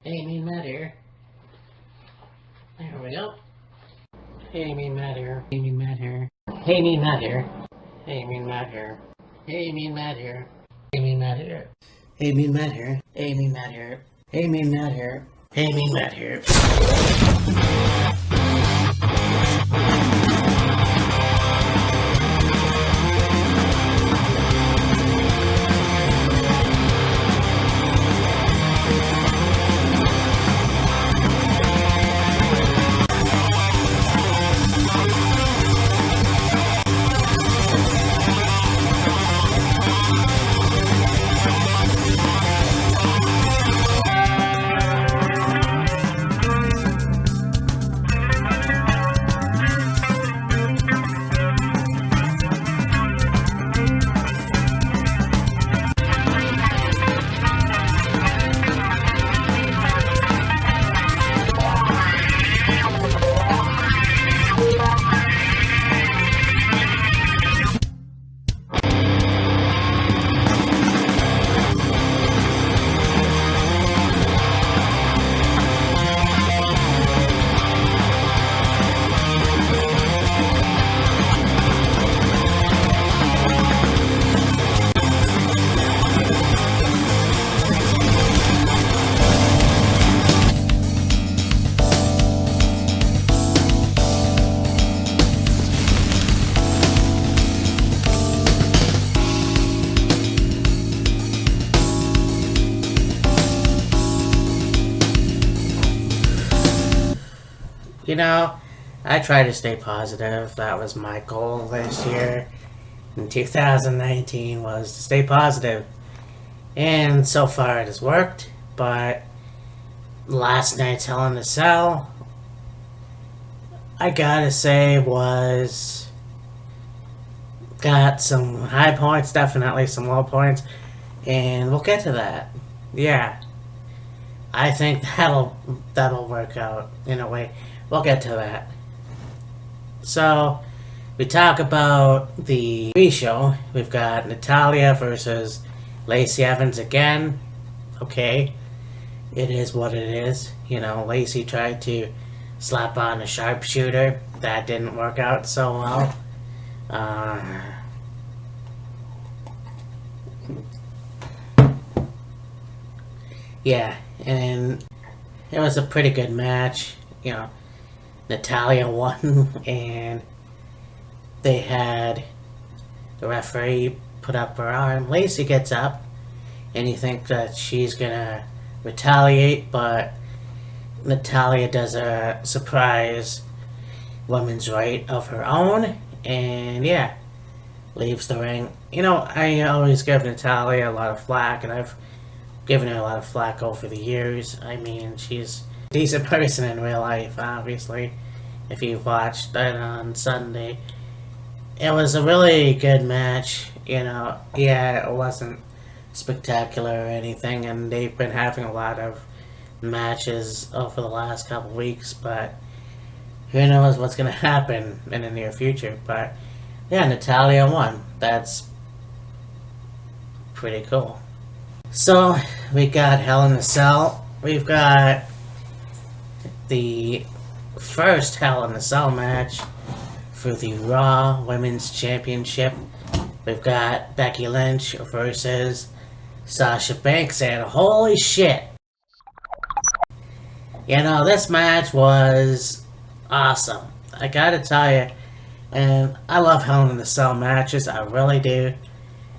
Hey, Mean Matt here. There we go. Hey, Mean Matt here. Hey, Mean Matt here. Hey, Mean Matt here. Hey, Mean Matt here. Hey, Mean Matt here. Hey, Mean Matt here. Hey, Mean Matt here. Hey, Mean Matt here. Hey, Mean Matt here. Hey, Mean Matt here. You know, I try to stay positive. That was my goal this year in 2019 was to stay positive. And so far it has worked, but last night's Hell in a Cell, I gotta say, was got some high points, definitely some low points, and we'll get to that. Yeah. I think that'll work out in a way. We'll get to that. So, we talk about the pre-show. We've got Natalya versus Lacey Evans again. Okay. It is what it is. You know, Lacey tried to slap on a sharpshooter. That didn't work out so well. Yeah, and it was a pretty good match. You know, Natalya won, and they had the referee put up her arm. Lacey gets up, and you think that she's gonna retaliate, but Natalya does a surprise women's right of her own, and yeah, leaves the ring. You know, I always give Natalya a lot of flack, and I've given her a lot of flack over the years. I mean, she's a decent person in real life, obviously. If you've watched it on Sunday, it was a really good match. You know, yeah, it wasn't spectacular or anything, and they've been having a lot of matches over the last couple weeks, but who knows what's going to happen in the near future. But yeah, Natalya won. That's pretty cool. So, we got Hell in a Cell. We've got the first Hell in a Cell match for the Raw Women's Championship. We've got Becky Lynch versus Sasha Banks, and holy shit! You know, this match was awesome. I gotta tell you, and I love Hell in a Cell matches, I really do.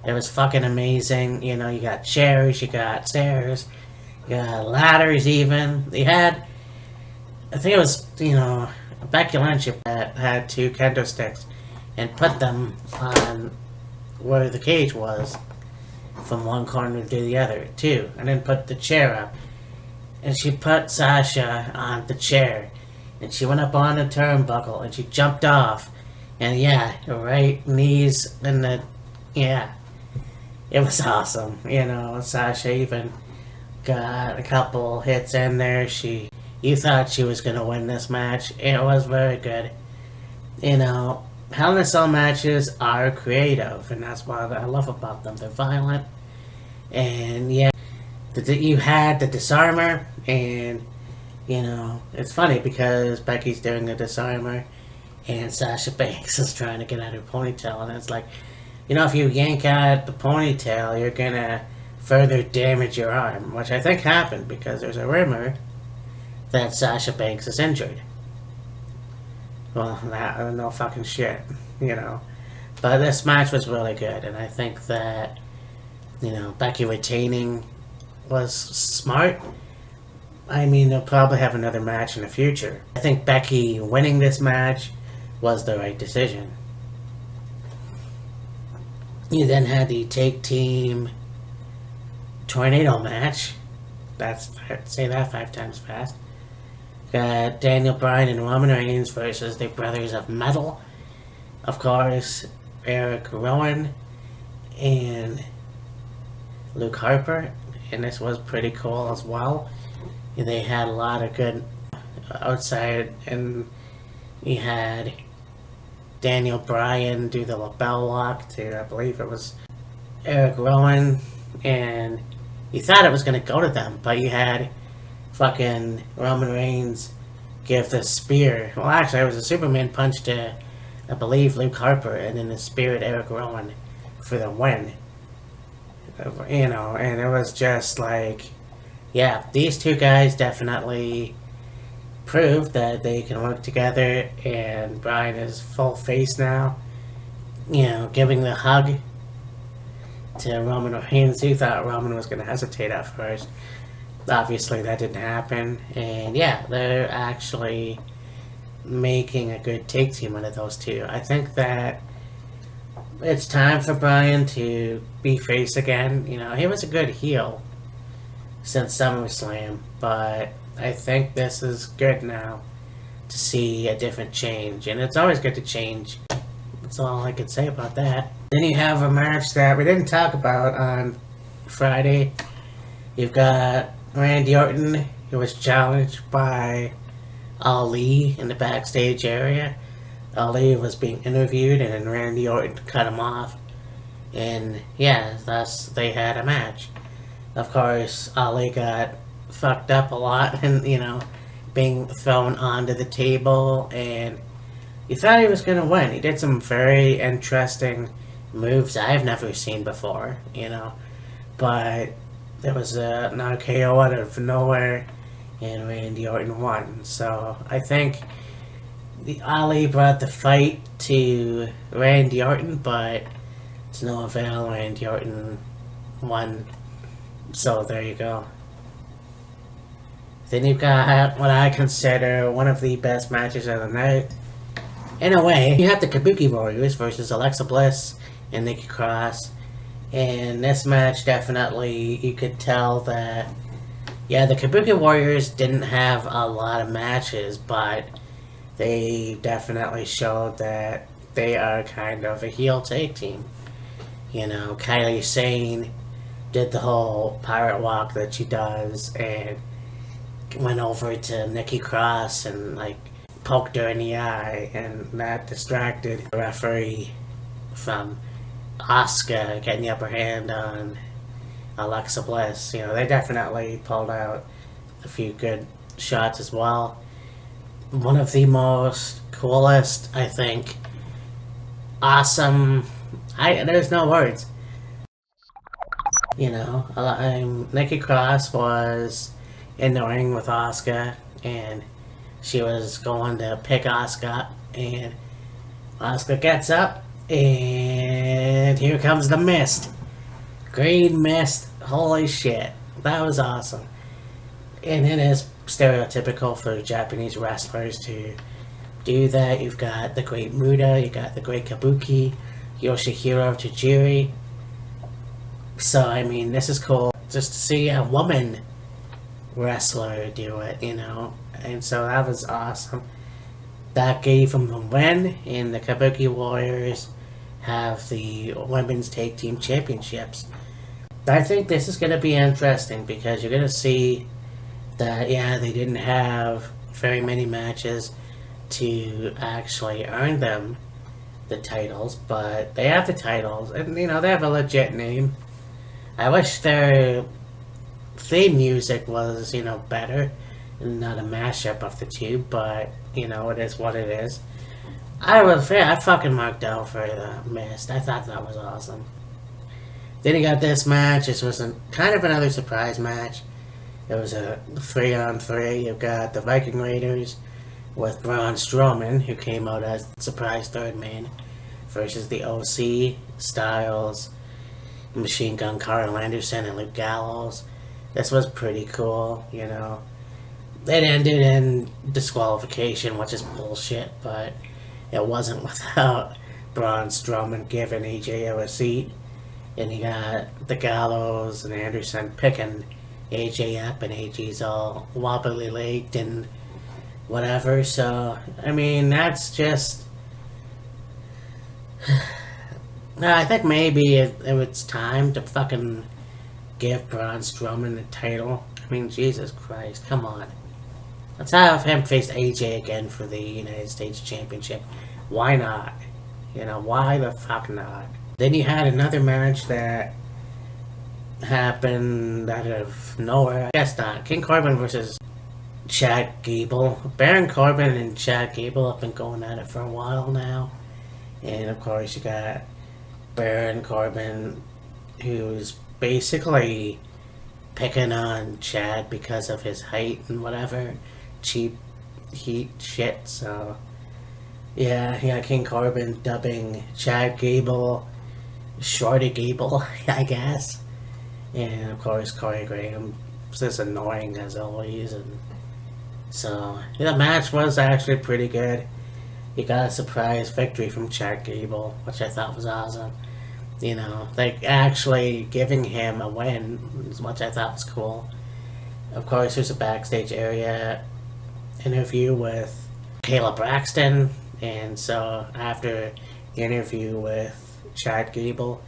It was fucking amazing. You know, you got chairs, you got stairs, you got ladders even. They had, I think it was, you know, Becky Lynch that had two kendo sticks and put them on where the cage was from one corner to the other, too. And then put the chair up. And she put Sasha on the chair. And she went up on the turnbuckle and she jumped off. And yeah, right knees in the, yeah. It was awesome, you know. Sasha even got a couple hits in there. You thought she was gonna win this match. It was very good. You know, Hell in a Cell matches are creative, and that's what I love about them. They're violent, and yeah, You had the disarmer, and you know, it's funny because Becky's doing the disarmer and Sasha Banks is trying to get out her ponytail, and it's like, you know, if you yank out the ponytail, you're gonna further damage your arm, which I think happened because there's a rumor that Sasha Banks is injured. Well, that no fucking shit, you know. But this match was really good, and I think that, you know, Becky retaining was smart. I mean, they'll probably have another match in the future. I think Becky winning this match was the right decision. You then had the Take Team Tornado match. Say that 5 times fast. Got Daniel Bryan and Roman Reigns versus the Brothers of Metal. Of course, Eric Rowan and Luke Harper. And this was pretty cool as well. They had a lot of good outside, and you had Daniel Bryan do the lapel lock to, I believe it was Eric Rowan, and you thought it was going to go to them, but you had fucking Roman Reigns give the spear. Well, actually, it was a Superman punch to, I believe, Luke Harper, and then the spear at Eric Rowan for the win. You know, and it was just like, yeah, these two guys definitely proved that they can work together, and Bryan is full face now. You know, giving the hug to Roman Reigns. Who thought Roman was going to hesitate at first? Obviously, that didn't happen. And yeah, they're actually making a good take team out of those two. I think that it's time for Bryan to be face again. You know, he was a good heel since SummerSlam, but I think this is good now to see a different change, and it's always good to change. That's all I could say about that. Then you have a match that we didn't talk about on Friday. You've got Randy Orton, who was challenged by Ali in the backstage area. Ali was being interviewed, and then Randy Orton cut him off, and yeah, thus they had a match. Of course, Ali got fucked up a lot, and you know, being thrown onto the table, and you thought he was gonna win. He did some very interesting moves I've never seen before, you know, but there was an RKO out of nowhere, and Randy Orton won. So I think Ali brought the fight to Randy Orton, but to no avail. Randy Orton won. So there you go. Then you've got what I consider one of the best matches of the night. In a way, you have the Kabuki Warriors versus Alexa Bliss and Nikki Cross. And this match, definitely, you could tell that, yeah, the Kabuki Warriors didn't have a lot of matches, but they definitely showed that they are kind of a heel tag team. You know, Kylie Sane did the whole pirate walk that she does, and went over to Nikki Cross and like poked her in the eye, and that distracted the referee from Asuka getting the upper hand on Alexa Bliss. You know, they definitely pulled out a few good shots as well. One of the most coolest, I think, awesome, there's no words. You know, Nikki Cross was in the ring with Asuka, and she was going to pick Asuka, and Asuka gets up, and here comes the mist. Green mist, holy shit, that was awesome. And it is stereotypical for Japanese wrestlers to do that. You've got the great Muda, you got the great Kabuki, Yoshihiro Tajiri. So, I mean, this is cool just to see a woman wrestler do it, you know. And so that was awesome. That gave them the win, and the Kabuki Warriors have the Women's Tag Team Championships. I think this is going to be interesting because you're going to see that, yeah, they didn't have very many matches to actually earn them the titles, but they have the titles, and, you know, they have a legit name. I wish their theme music was, better. Not a mashup of the two, but, it is what it is. I fucking marked out for the Mist. I thought that was awesome. Then you got this match. This was kind of another surprise match. It was a 3-on-3. You've got the Viking Raiders with Braun Strowman, who came out as the surprise third man, versus the OC, Styles, Machine Gun Carl Anderson, and Luke Gallows. This was pretty cool, It ended in disqualification, which is bullshit, but it wasn't without Braun Strowman giving AJ a seat. And you got the Gallows and Anderson picking AJ up, and AJ's all wobbly legged and whatever. So, I mean, that's just. I think maybe it's time to fucking give Braun Strowman the title. I mean, Jesus Christ, come on. Let's have him face AJ again for the United States Championship. Why not? Why the fuck not? Then you had another match that happened out of nowhere. I guess not. King Corbin versus Chad Gable. Baron Corbin and Chad Gable have been going at it for a while now. And of course you got Baron Corbin, who's basically picking on Chad because of his height and whatever. Cheap heat shit. So yeah, King Corbin dubbing Chad Gable Shorty Gable, I guess. And of course Corey Graham's just annoying as always. And so the match was actually pretty good. You got a surprise victory from Chad Gable, which I thought was awesome. Like actually giving him a win, which I thought was cool. Of course, there's a backstage area interview with Kayla Braxton, and so after the interview with Chad Gable,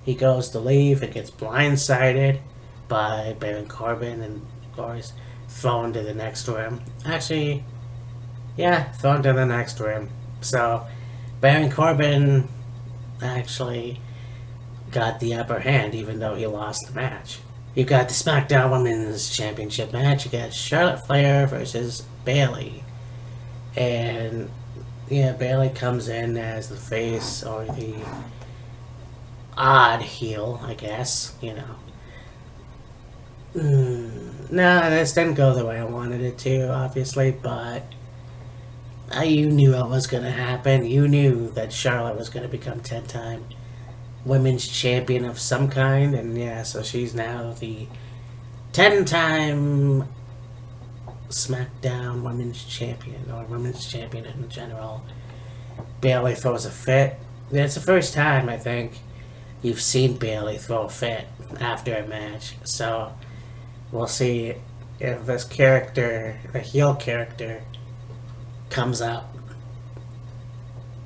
he goes to leave and gets blindsided by Baron Corbin, and of course thrown to the next room. Actually, yeah, thrown to the next room. So Baron Corbin actually got the upper hand, even though he lost the match. You got the SmackDown Women's Championship match. You got Charlotte Flair versus Bayley. And yeah, Bayley comes in as the face, or the odd heel, I guess, No, this didn't go the way I wanted it to, obviously, but you knew what was going to happen. You knew that Charlotte was going to become 10-time women's champion of some kind, and yeah, so she's now the 10-time SmackDown women's champion, or women's champion in general. Bayley throws a fit. It's the first time, I think, you've seen Bayley throw a fit after a match, so we'll see if this character, the heel character, comes up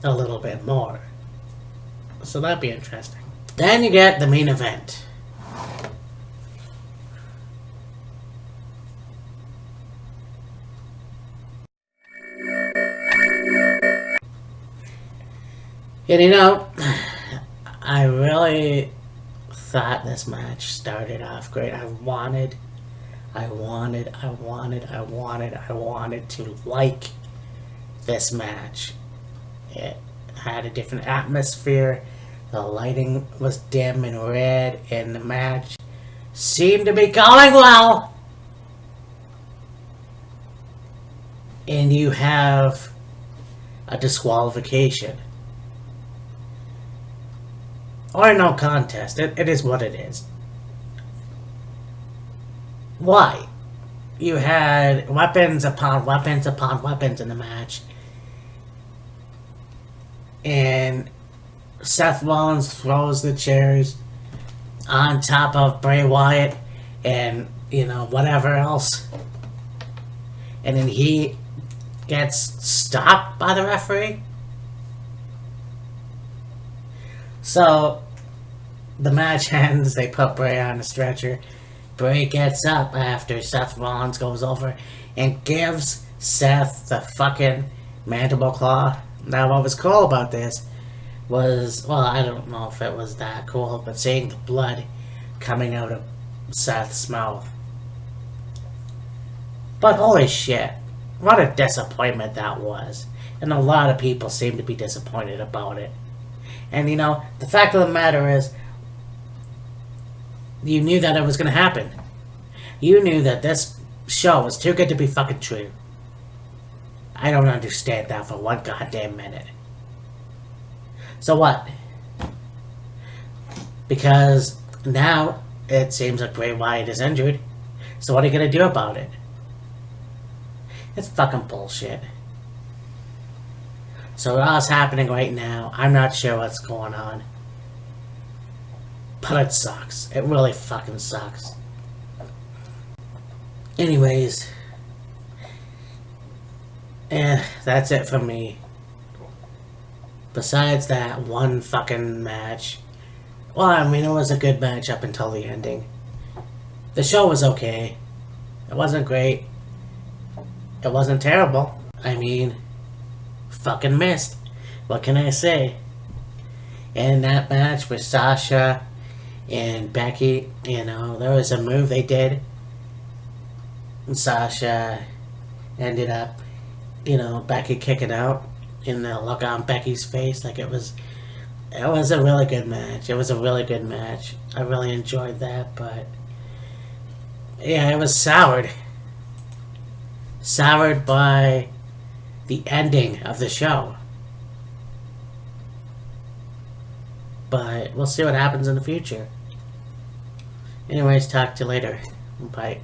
a little bit more. So that'd be interesting. Then you get the main event. And I really thought this match started off great. I wanted to like this match. It had a different atmosphere. The lighting was dim and red, and the match seemed to be going well. And you have a disqualification. Or no contest. It is what it is. Why? You had weapons upon weapons upon weapons in the match. And Seth Rollins throws the chairs on top of Bray Wyatt and, whatever else. And then he gets stopped by the referee. So, the match ends. They put Bray on a stretcher. Bray gets up after Seth Rollins goes over and gives Seth the fucking mandible claw. Now, what was cool about this was, well, I don't know if it was that cool, but seeing the blood coming out of Seth's mouth But holy shit, what a disappointment that was. And a lot of people seem to be disappointed about it. And you know, the fact of the matter is, you knew that it was going to happen. You knew that this show was too good to be fucking true. I don't understand that for one goddamn minute. So what? Because now it seems like Bray Wyatt is injured. So what are you going to do about it? It's fucking bullshit. So what's happening right now, I'm not sure what's going on. But it sucks. It really fucking sucks. Anyways. That's it for me. Besides that one fucking match. Well, I mean, it was a good match up until the ending. The show was okay. It wasn't great. It wasn't terrible. I mean, fucking missed. What can I say? And that match with Sasha and Becky, you know, there was a move they did. And Sasha ended up, you know, Becky kicking out. And the look on Becky's face, like it was a really good match. It was a really good match. I really enjoyed that, but yeah, it was soured. Soured by the ending of the show. But we'll see what happens in the future. Anyways, talk to you later. Bye.